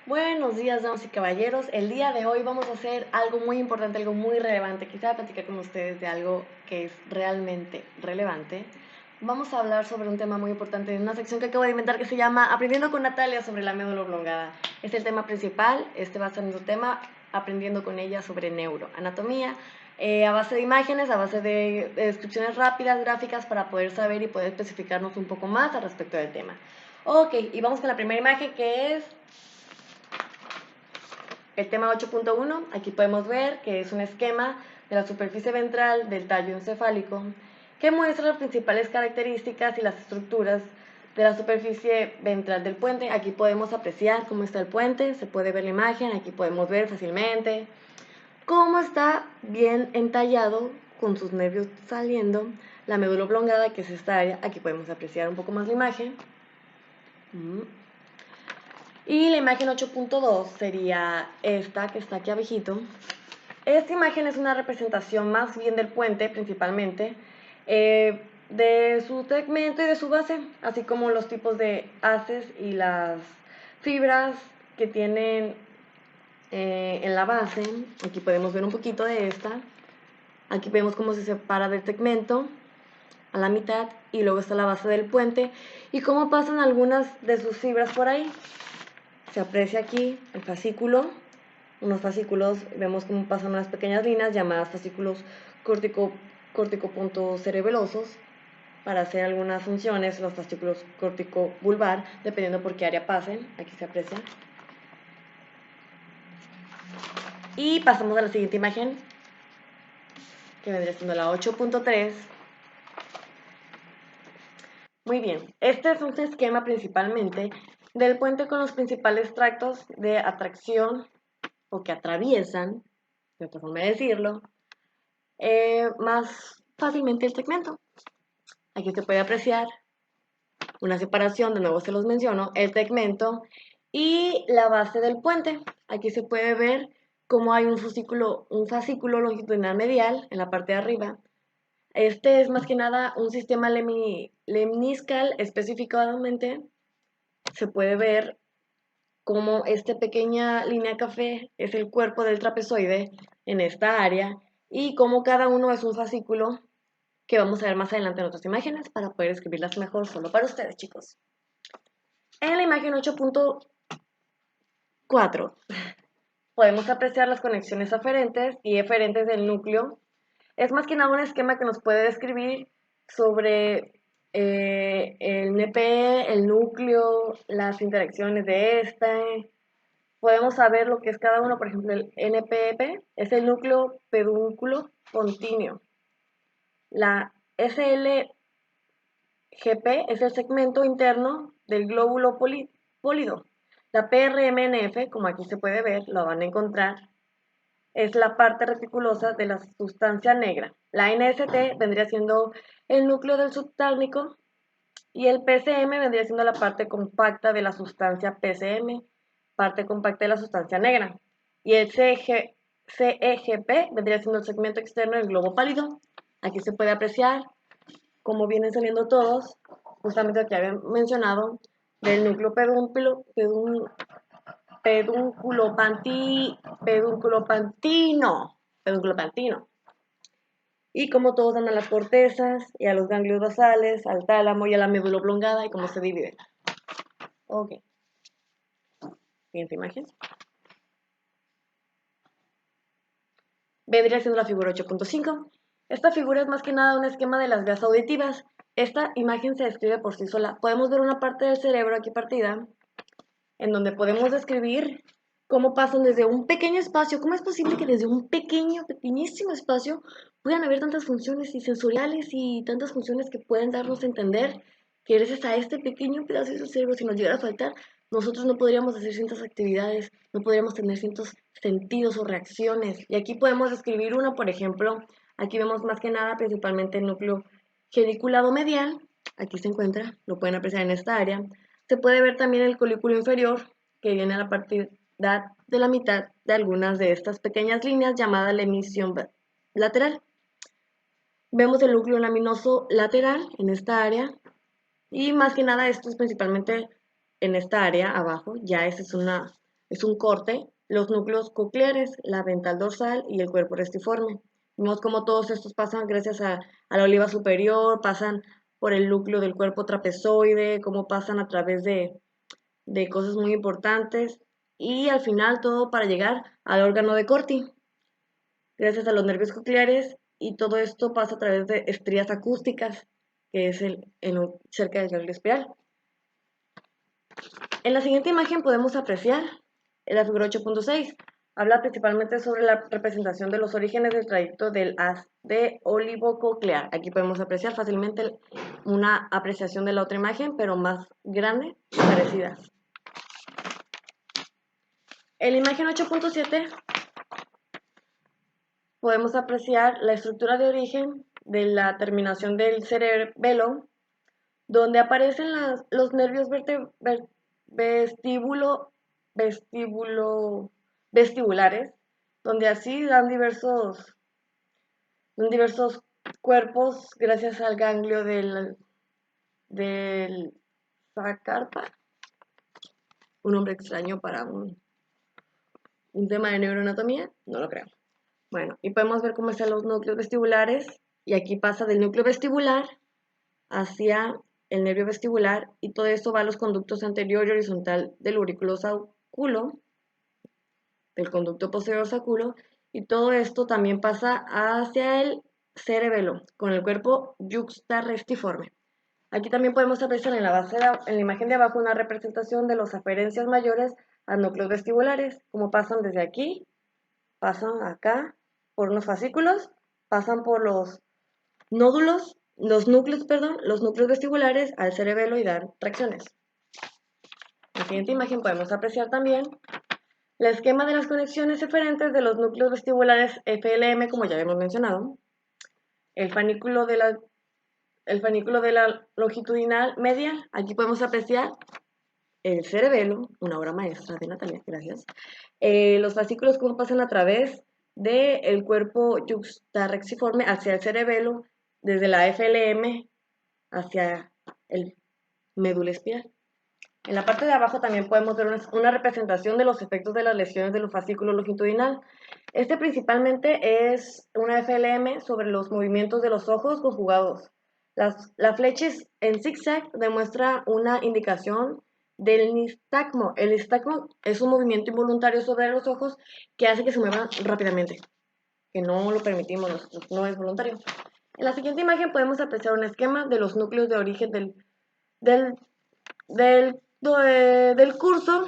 Buenos días, damas y caballeros. El día de hoy vamos a hacer algo muy importante, algo muy relevante. Quisiera platicar con ustedes de algo que es realmente relevante. Vamos a hablar sobre un tema muy importante en una sección que acabo de inventar que se llama Aprendiendo con Natalia sobre la médula oblongada. Es el tema principal, este va a ser nuestro tema, aprendiendo con ella sobre neuroanatomía, a base de imágenes, a base de descripciones rápidas, gráficas, para poder saber y poder especificarnos un poco más al respecto del tema. Ok, y vamos con la primera imagen que es el tema 8.1. Aquí podemos ver que es un esquema de la superficie ventral del tallo encefálico que muestra las principales características y las estructuras de la superficie ventral del puente. Aquí podemos apreciar cómo está el puente, se puede ver la imagen, aquí podemos ver fácilmente cómo está bien entallado con sus nervios saliendo la médula oblongada, que es esta área. Aquí podemos apreciar un poco más la imagen. Y la imagen 8.2 sería esta que está aquí abajito. Esta imagen es una representación más bien del puente principalmente, de su segmento y de su base, así como los tipos de haces y las fibras que tienen en la base. Aquí podemos ver un poquito de esta. Aquí vemos cómo se separa del segmento a la mitad y luego está la base del puente y cómo pasan algunas de sus fibras por ahí. Se aprecia aquí el fascículo, unos fascículos, vemos cómo pasan unas pequeñas líneas llamadas fascículos córtico-punto-cerebelosos para hacer algunas funciones, los fascículos córtico-vulvar, dependiendo por qué área pasen. Aquí se aprecia. Y pasamos a la siguiente imagen, que vendría siendo la 8.3. Muy bien, este es un esquema principalmente del puente con los principales tractos de atracción o que atraviesan, de otra forma de decirlo, más fácilmente el segmento. Aquí se puede apreciar una separación, de nuevo se los menciono, el segmento y la base del puente. Aquí se puede ver cómo hay un fascículo longitudinal medial en la parte de arriba. Este es más que nada un sistema lemniscal. Específicamente se puede ver cómo esta pequeña línea café es el cuerpo del trapezoide en esta área y cómo cada uno es un fascículo que vamos a ver más adelante en otras imágenes para poder escribirlas mejor solo para ustedes, chicos. En la imagen 8.4 podemos apreciar las conexiones aferentes y eferentes del núcleo. Es más que nada un esquema que nos puede describir sobre el NPE, el núcleo, las interacciones de este. Podemos saber lo que es cada uno. Por ejemplo, el NPP es el núcleo pedúnculo pontíneo. La SLGP es el segmento interno del glóbulo pólido. La PRMNF, como aquí se puede ver, lo van a encontrar, es la parte reticulosa de la sustancia negra. La NST vendría siendo el núcleo del subtálmico y el PCM vendría siendo la parte compacta de la sustancia PCM, parte compacta de la sustancia negra. Y el CEGP vendría siendo el segmento externo del globo pálido. Aquí se puede apreciar cómo vienen saliendo todos, justamente lo que había mencionado, del núcleo pedunculopantino. Y como todos dan a las cortezas y a los ganglios basales, al tálamo y a la médula oblongada y cómo se dividen. Ok. Siguiente imagen. Vendría siendo la figura 8.5. Esta figura es más que nada un esquema de las vías auditivas. Esta imagen se describe por sí sola. Podemos ver una parte del cerebro aquí partida, en donde podemos describir cómo pasan desde un pequeño espacio. ¿Cómo es posible que desde un pequeñísimo espacio puedan haber tantas funciones y sensoriales y tantas funciones que pueden darnos a entender que gracias a este pequeño pedazo de cerebro, si nos llegara a faltar, nosotros no podríamos hacer ciertas actividades, no podríamos tener ciertos sentidos o reacciones? Y aquí podemos describir uno, por ejemplo, aquí vemos más que nada principalmente el núcleo geniculado medial. Aquí se encuentra, lo pueden apreciar en esta área. Se puede ver también el colículo inferior, que viene a la parte de la mitad de algunas de estas pequeñas líneas llamada la emisión lateral. Vemos el núcleo laminoso lateral en esta área y más que nada esto es principalmente en esta área abajo. Ya esa es una es un corte, los núcleos cocleares, la ventral dorsal y el cuerpo restiforme. Vemos cómo todos estos pasan gracias a la oliva superior, pasan por el núcleo del cuerpo trapezoide, cómo pasan a través de cosas muy importantes y al final todo para llegar al órgano de Corti, gracias a los nervios cocleares y todo esto pasa a través de estrías acústicas, que es cerca del ganglio espiral. En la siguiente imagen podemos apreciar la figura 8.6. Habla principalmente sobre la representación de los orígenes del trayecto del haz de olivococlear. Aquí podemos apreciar fácilmente una apreciación de la otra imagen, pero más grande y parecida. En la imagen 8.7 podemos apreciar la estructura de origen de la terminación del cerebelo, donde aparecen los nervios vestibulares, donde así dan diversos cuerpos gracias al ganglio del Zacarpa, un nombre extraño para un tema de neuroanatomía, no lo creo. Bueno, y podemos ver cómo están los núcleos vestibulares, y aquí pasa del núcleo vestibular hacia el nervio vestibular, y todo esto va a los conductos anterior y horizontal del aurículo sacculo, del conducto posterior sacculo, y todo esto también pasa hacia el cerebelo, con el cuerpo yuxtarrestiforme. Aquí también podemos apreciar en la imagen de abajo una representación de los aferencias mayores a núcleos vestibulares, como pasan desde aquí, pasan acá por unos fascículos, pasan por los núcleos vestibulares al cerebelo y dan tracciones. En la siguiente imagen podemos apreciar también el esquema de las conexiones eferentes de los núcleos vestibulares FLM, como ya habíamos mencionado, el fanículo de la longitudinal medial. Aquí podemos apreciar el cerebelo, una obra maestra de Natalia, gracias. Los fascículos como pasan a través del cuerpo yuxtarrexiforme hacia el cerebelo, desde la FLM hacia el médula espiral. En la parte de abajo también podemos ver una representación de los efectos de las lesiones del fascículo longitudinal. Este principalmente es una FLM sobre los movimientos de los ojos conjugados. La flecha en zigzag demuestra una indicación del nistagmo. El nistagmo es un movimiento involuntario sobre los ojos que hace que se muevan rápidamente, que no lo permitimos nosotros, no es voluntario. En la siguiente imagen podemos apreciar un esquema de los núcleos de origen del curso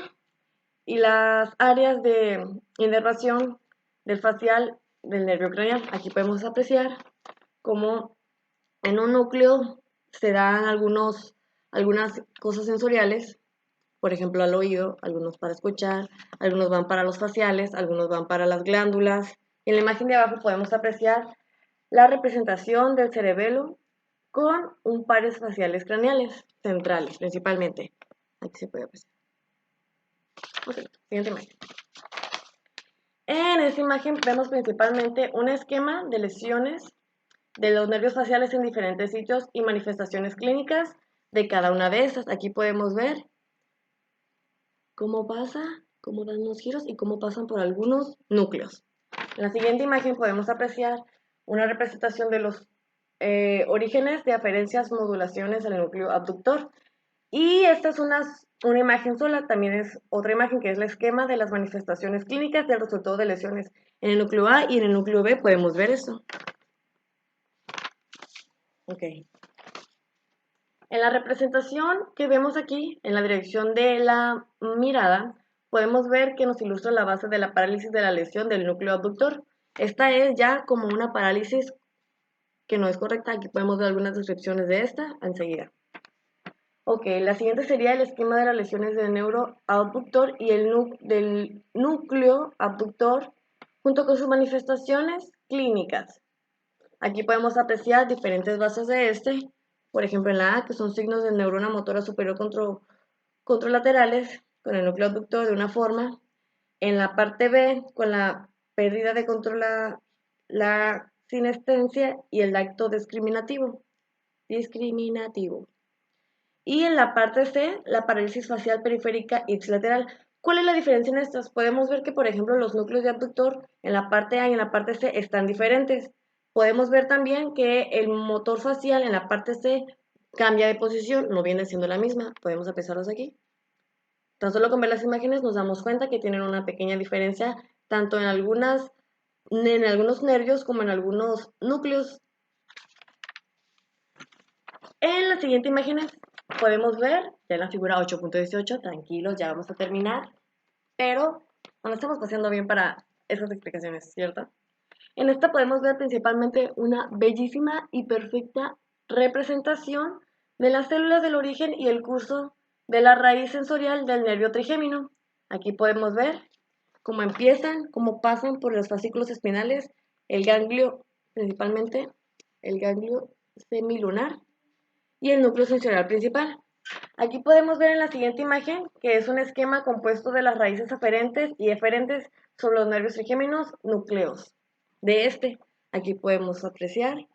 y las áreas de inervación del facial del nervio craneal. Aquí podemos apreciar cómo en un núcleo se dan algunas cosas sensoriales, por ejemplo al oído, algunos para escuchar, algunos van para los faciales, algunos van para las glándulas. En la imagen de abajo podemos apreciar la representación del cerebelo con un pares faciales craneales centrales principalmente. Aquí se puede apreciar. Ok, siguiente imagen. En esta imagen vemos principalmente un esquema de lesiones de los nervios faciales en diferentes sitios y manifestaciones clínicas de cada una de estas. Aquí podemos ver cómo dan los giros y cómo pasan por algunos núcleos. En la siguiente imagen podemos apreciar una representación de los orígenes de aferencias, modulaciones del núcleo abductor. Y esta es una imagen sola, también es otra imagen que es el esquema de las manifestaciones clínicas del resultado de lesiones en el núcleo A y en el núcleo B. Podemos ver eso. Ok. En la representación que vemos aquí, en la dirección de la mirada, podemos ver que nos ilustra la base de la parálisis de la lesión del núcleo abductor. Esta es ya como una parálisis que no es correcta. Aquí podemos ver algunas descripciones de esta enseguida. Ok, la siguiente sería el esquema de las lesiones del neuroabductor y del núcleo abductor junto con sus manifestaciones clínicas. Aquí podemos apreciar diferentes bases de este, por ejemplo en la A, que son signos de neurona motora superior contralaterales, con el núcleo abductor de una forma. En la parte B, con la pérdida de control, la sinestesia y el acto discriminativo. Y en la parte C, la parálisis facial periférica ipsilateral. ¿Cuál es la diferencia en estos? Podemos ver que, por ejemplo, los núcleos de abductor en la parte A y en la parte C están diferentes. Podemos ver también que el motor facial en la parte C cambia de posición, no viene siendo la misma. Podemos empezarlos aquí. Tan solo con ver las imágenes nos damos cuenta que tienen una pequeña diferencia tanto en algunos nervios como en algunos núcleos. En las siguientes imágenes podemos ver, ya en la figura 8.18, tranquilos, ya vamos a terminar, pero nos estamos paseando bien para esas explicaciones, ¿cierto? En esta podemos ver principalmente una bellísima y perfecta representación de las células del origen y el curso de la raíz sensorial del nervio trigémino. Aquí podemos ver cómo empiezan, cómo pasan por los fascículos espinales, el ganglio, principalmente el ganglio semilunar y el núcleo sensorial principal. Aquí podemos ver en la siguiente imagen que es un esquema compuesto de las raíces aferentes y eferentes sobre los nervios trigéminos núcleos. De este, aquí podemos apreciar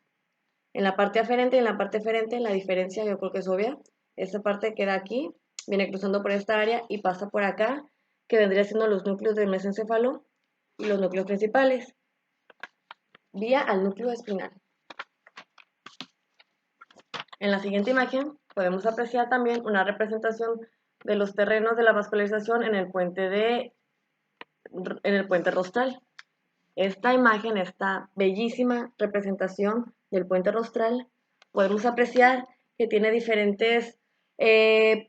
en la parte aferente y en la parte eferente la diferencia, yo creo que es obvia. Esta parte queda aquí, viene cruzando por esta área y pasa por acá, que vendría siendo los núcleos del mesencéfalo y los núcleos principales, vía al núcleo espinal. En la siguiente imagen podemos apreciar también una representación de los terrenos de la vascularización en el puente rostral. Esta imagen, esta bellísima representación del puente rostral, podemos apreciar que tiene diferentes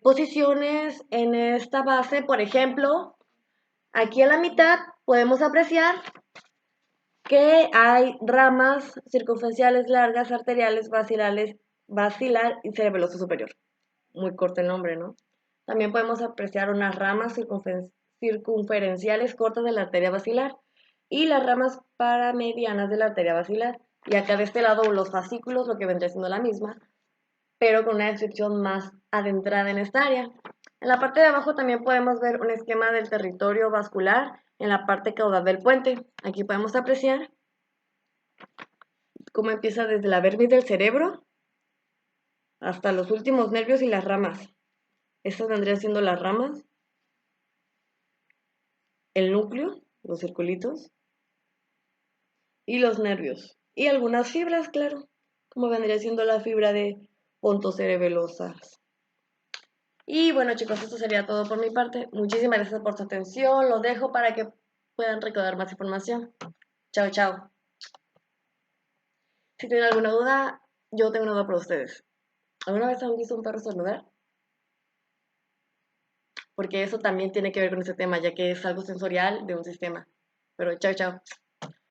posiciones en esta base. Por ejemplo, aquí a la mitad podemos apreciar que hay ramas circunferenciales largas, arteriales, basilar y cerebeloso superior. Muy corto el nombre, ¿no? También podemos apreciar unas ramas circunferenciales cortas de la arteria basilar y las ramas paramedianas de la arteria basilar. Y acá de este lado los fascículos, lo que vendría siendo la misma, pero con una descripción más adentrada en esta área. En la parte de abajo también podemos ver un esquema del territorio vascular en la parte caudal del puente. Aquí podemos apreciar cómo empieza desde la vermis del cerebro hasta los últimos nervios y las ramas. Estas vendrían siendo las ramas, el núcleo, los circulitos, y los nervios. Y algunas fibras, claro, como vendría siendo la fibra de pontocerebelosas. Y bueno, chicos, esto sería todo por mi parte. Muchísimas gracias por su atención. Los dejo para que puedan recordar más información. Chao, chao. Si tienen alguna duda, yo tengo una duda para ustedes. ¿Alguna vez han visto un perro estornudar? Porque eso también tiene que ver con este tema, ya que es algo sensorial de un sistema. Pero chao, chao.